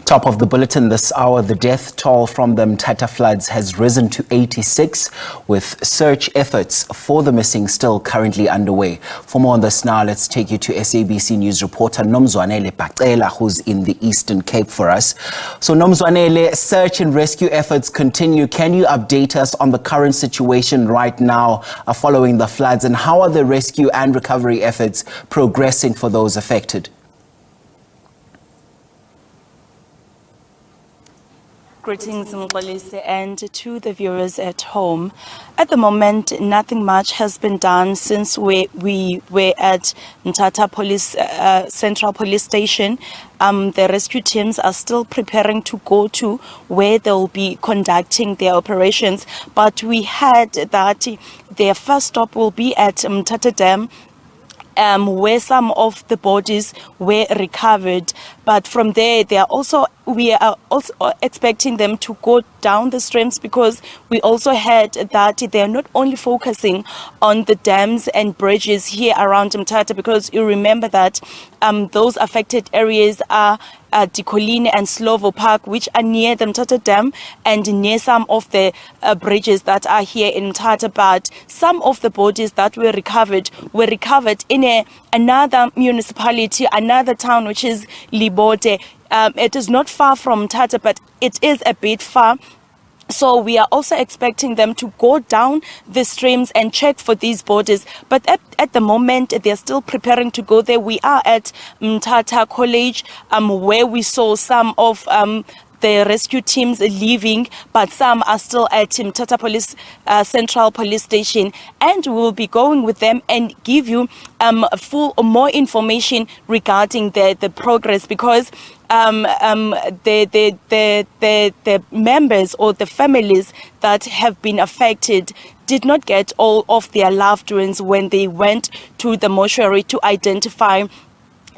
Top of the bulletin this hour, the death toll from the Mthatha floods has risen to 86, with search efforts for the missing still currently underway. For more on this now, let's take you to SABC News reporter Nomzwanele Mngoma, who's in the Eastern Cape for us. So Nomzwanele, search and rescue efforts continue. Can you update us on the current situation right now following the floods, and how are the rescue and recovery efforts progressing for those affected? Greetings, Mngoma, and to the viewers at home. At the moment, nothing much has been done since we were at Mthatha Central Police Station. The rescue teams are still preparing to go to where they'll be conducting their operations. But we heard that their first stop will be at Mthatha Dam, where some of the bodies were recovered. But from there, we are also expecting them to go down the streams, because we also heard that they are not only focusing on the dams and bridges here around Mthatha, because you remember that those affected areas are Dikolini and Slovo Park, which are near the Mthatha Dam and near some of the bridges that are here in Mthatha. But some of the bodies that were recovered in another municipality, another town, which is Libode. It is not far from Mthatha, but it is a bit far. So we are also expecting them to go down the streams and check for these bodies. But at the moment, they're still preparing to go there. We are at Mthatha College, where we saw some of the rescue teams leaving, but some are still at Mthatha Central Police Station, and we will be going with them and give you more information regarding the progress, because the members or the families that have been affected did not get all of their loved ones when they went to the mortuary to identify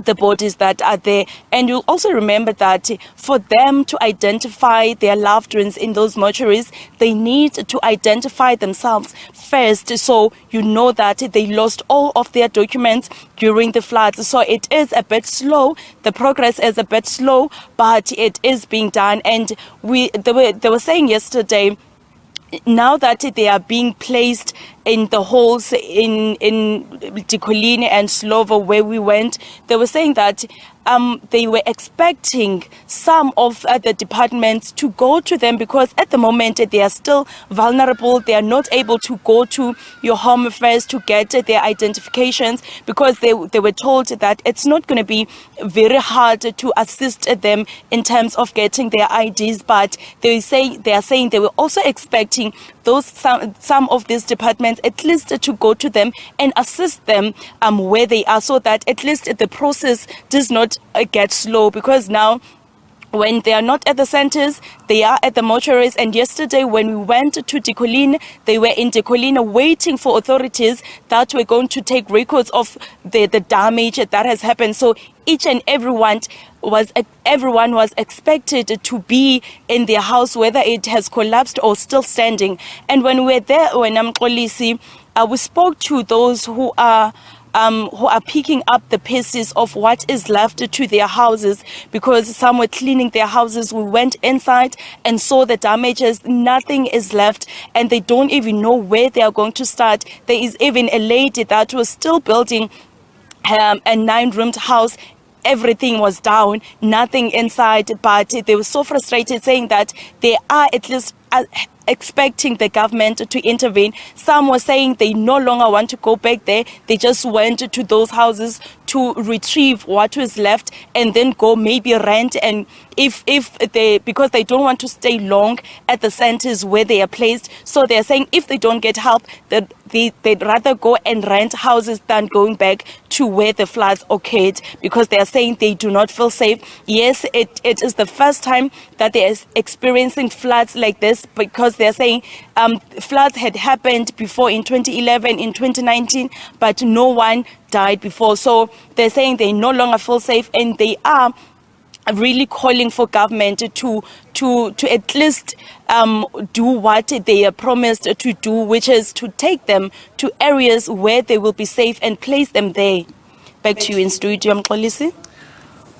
the bodies that are there. And you'll also remember that for them to identify their loved ones in those mortuaries, they need to identify themselves first, so you know that they lost all of their documents during the floods. So it is a bit slow, the progress is a bit slow, but it is being done. And they were saying yesterday, now that they are being placed in the holes in Dikolini and Slovo, where we went, they were saying that they were expecting some of the departments to go to them, because at the moment they are still vulnerable. They are not able to go to your home affairs to get their identifications, because they were told that it's not going to be very hard to assist them in terms of getting their IDs. But they are saying they were also expecting some of these departments at least to go to them and assist them where they are, so that at least the process does not get slow. Because now, when they are not at the centers, they are at the mortuaries. And yesterday when we went to Dikolini, they were in Dikolini waiting for authorities that were going to take records of the damage that has happened. So each and everyone was expected to be in their house, whether it has collapsed or still standing. And when we were there, we spoke to those who are picking up the pieces of what is left to their houses, because some were cleaning their houses. We went inside and saw the damages. Nothing is left, and they don't even know where they are going to start. There is even a lady that was still building a 9-roomed house. Everything was down, nothing inside, but they were so frustrated, saying that they are at least expecting the government to intervene. Some were saying they no longer want to go back there. They just went to those houses to retrieve what was left and then go maybe rent. And because they don't want to stay long at the centers where they are placed, so they're saying if they don't get help, that they'd rather go and rent houses than going back to where the floods occurred, because they are saying they do not feel safe. Yes, it is the first time that they are experiencing floods like this, because they're saying floods had happened before in 2011, in 2019, but no one died before. So they're saying they no longer feel safe, and they are really calling for government to at least do what they are promised to do, which is to take them to areas where they will be safe and place them there. Back to you in studio, Mngoma.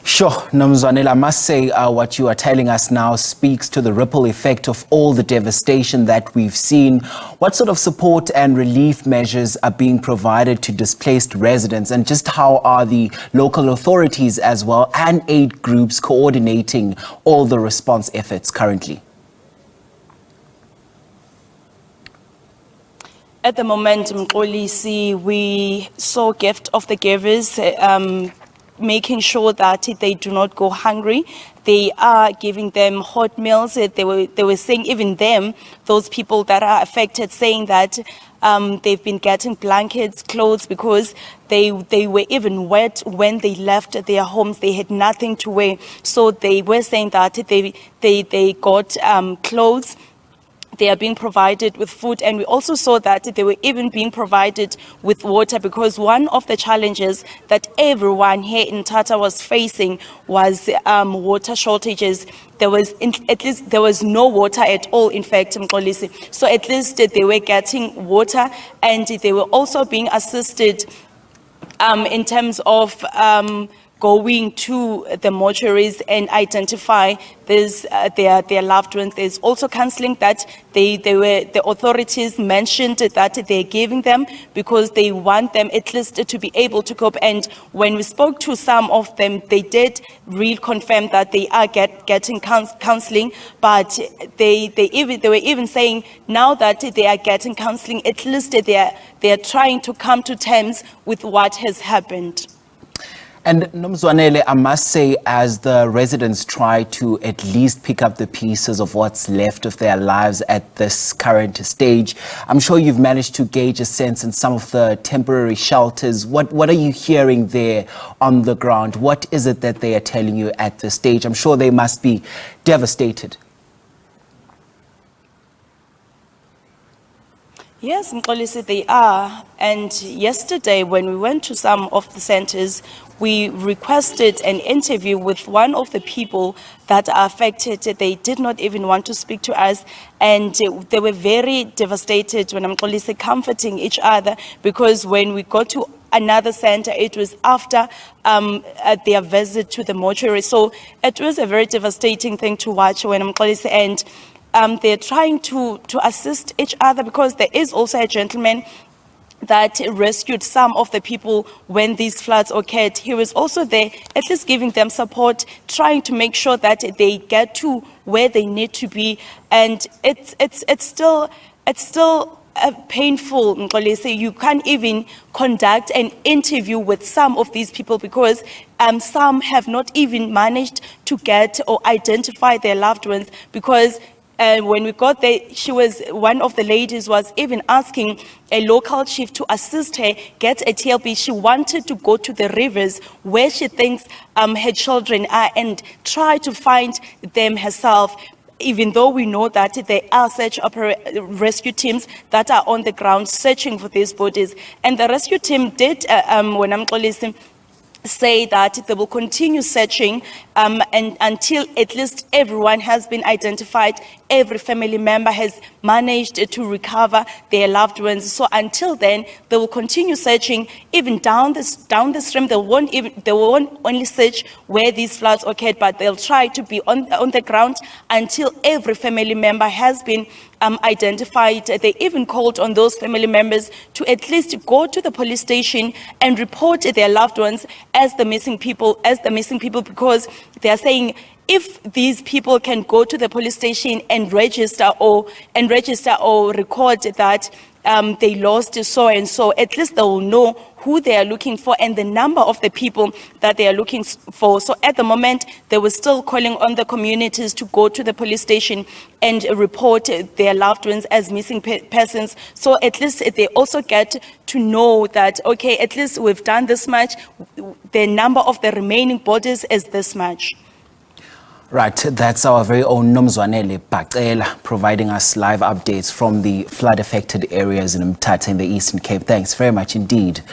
Sure, Nomzwanele, I must say what you are telling us now speaks to the ripple effect of all the devastation that we've seen. What sort of support and relief measures are being provided to displaced residents, and just how are the local authorities as well and aid groups coordinating all the response efforts currently? At the moment, Mxolisi, we saw Gift of the Givers making sure that they do not go hungry. They are giving them hot meals. They were saying, even them, those people that are affected, saying that they've been getting blankets, clothes, because they were even wet when they left their homes. They had nothing to wear. So they were saying that they got clothes. They are being provided with food, and we also saw that they were even being provided with water, because one of the challenges that everyone here in Mthatha was facing was water shortages. At least there was no water at all, in fact, Mxolisi. So at least they were getting water, and they were also being assisted in terms of going to the mortuaries and identify their loved ones. There's also counseling that the authorities mentioned that they're giving them, because they want them at least to be able to cope. And when we spoke to some of them, they did really confirm that they are getting counseling, but they were even saying now that they are getting counseling, at least they are trying to come to terms with what has happened. And Nomzwanele, I must say, as the residents try to at least pick up the pieces of what's left of their lives at this current stage, I'm sure you've managed to gauge a sense in some of the temporary shelters. What are you hearing there on the ground? What is it that they are telling you at this stage? I'm sure they must be devastated. Yes, Mxolisi, they are. And yesterday, when we went to some of the centers, we requested an interview with one of the people that are affected. They did not even want to speak to us, and they were very devastated when Mxolisi comforting each other, because when we got to another center, it was after their visit to the mortuary. So it was a very devastating thing to watch when Mxolisi, and they're trying to assist each other, because there is also a gentleman that rescued some of the people when these floods occurred. He was also there, at least giving them support, trying to make sure that they get to where they need to be. And it's still painful, Mxolisi. You can't even conduct an interview with some of these people, because some have not even managed to get or identify their loved ones, because when we got there, one of the ladies was even asking a local chief to assist her get a TLP. She wanted to go to the rivers where she thinks her children are and try to find them herself, even though we know that there are rescue teams that are on the ground searching for these bodies. And the rescue team did, when I'm listening, say that they will continue searching and until at least everyone has been identified, every family member has managed to recover their loved ones. So until then, they will continue searching. Even down the stream, they won't only search where these floods occurred, but they'll try to be on the ground until every family member has been identified. They even called on those family members to at least go to the police station and report their loved ones as the missing people, because they are saying, if these people can go to the police station and register or record that they lost so and so, at least they will know who they are looking for and the number of the people that they are looking for. So at the moment, they were still calling on the communities to go to the police station and report their loved ones as missing persons. So at least they also get to know that, okay, at least we've done this much. The number of the remaining bodies is this much. Right, that's our very own Nomzwanele Mngoma providing us live updates from the flood-affected areas in Mthatha in the Eastern Cape. Thanks very much indeed.